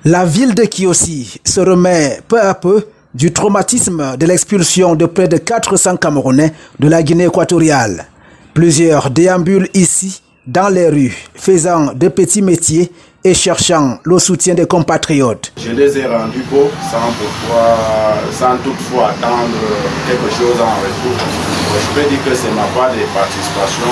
La ville de Kiossi se remet peu à peu du traumatisme de l'expulsion de près de 400 Camerounais de la Guinée équatoriale. Plusieurs déambulent ici dans les rues, faisant de petits métiers et cherchant le soutien des compatriotes. Je les ai rendus beaux sans toutefois attendre quelque chose en retour. Je peux dire que c'est ma part de participation,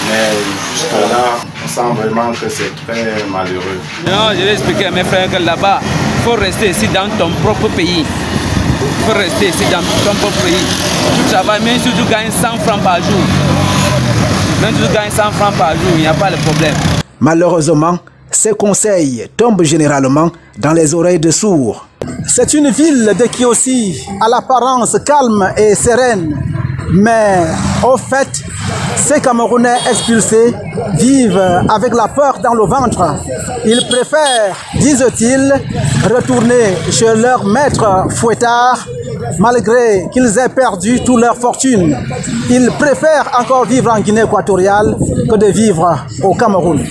mais jusque-là, on sent vraiment que c'est très malheureux. Non, je vais expliquer à mes frères que là-bas, il faut rester ici dans ton propre pays. Il faut rester ici dans ton propre pays. Tu travailles, même si tu gagnes 100 francs par jour. Même si tu gagnes 100 francs par jour, il n'y a pas de problème. Malheureusement, ces conseils tombent généralement dans les oreilles de sourds. C'est une ville de Kiossi à l'apparence calme et sereine. Mais au fait, ces Camerounais expulsés vivent avec la peur dans le ventre. Ils préfèrent, disent-ils, retourner chez leur maître fouettard malgré qu'ils aient perdu toute leur fortune. Ils préfèrent encore vivre en Guinée équatoriale que de vivre au Cameroun.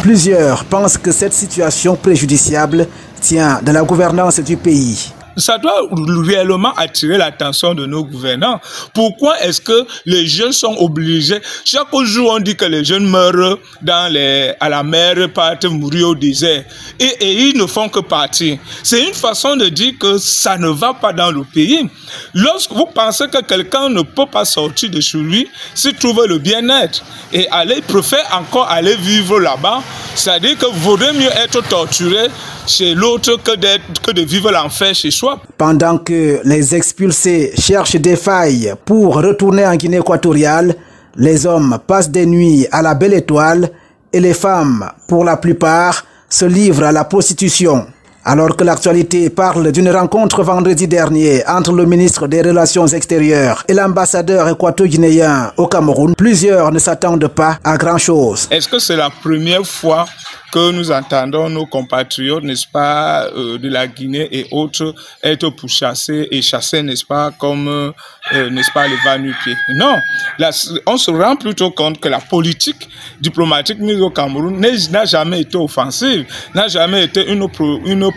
Plusieurs pensent que cette situation préjudiciable tient de la gouvernance du pays. Ça doit réellement attirer l'attention de nos gouvernants. Pourquoi est-ce que les jeunes sont obligés? Chaque jour, on dit que les jeunes meurent à la mer, partent mourir au désert. Et ils ne font que partir. C'est une façon de dire que ça ne va pas dans le pays. Lorsque vous pensez que quelqu'un ne peut pas sortir de chez lui, s'il trouve le bien-être et il préfère encore aller vivre là-bas, c'est-à-dire que vaudrait mieux être torturé chez l'autre que de vivre l'enfer chez soi. Pendant que les expulsés cherchent des failles pour retourner en Guinée équatoriale, les hommes passent des nuits à la belle étoile et les femmes, pour la plupart, se livrent à la prostitution. Alors que l'actualité parle d'une rencontre vendredi dernier entre le ministre des Relations extérieures et l'ambassadeur équato-guinéen au Cameroun, plusieurs ne s'attendent pas à grand-chose. Est-ce que c'est la première fois que nous entendons nos compatriotes, n'est-ce pas, de la Guinée et autres, être pourchassés et chassés, n'est-ce pas, comme, n'est-ce pas, les va-nu-pieds? Non, là, on se rend plutôt compte que la politique diplomatique mise au Cameroun n'a jamais été offensive, n'a jamais été une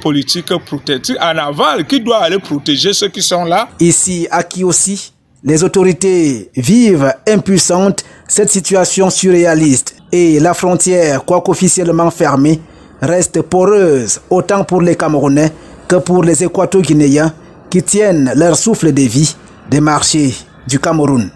politique protectrice en aval qui doit aller protéger ceux qui sont là. Ici, à Kiossi, les autorités vivent impuissantes cette situation surréaliste et la frontière, quoique officiellement fermée, reste poreuse autant pour les Camerounais que pour les Équato-Guinéens qui tiennent leur souffle de vie des marchés du Cameroun.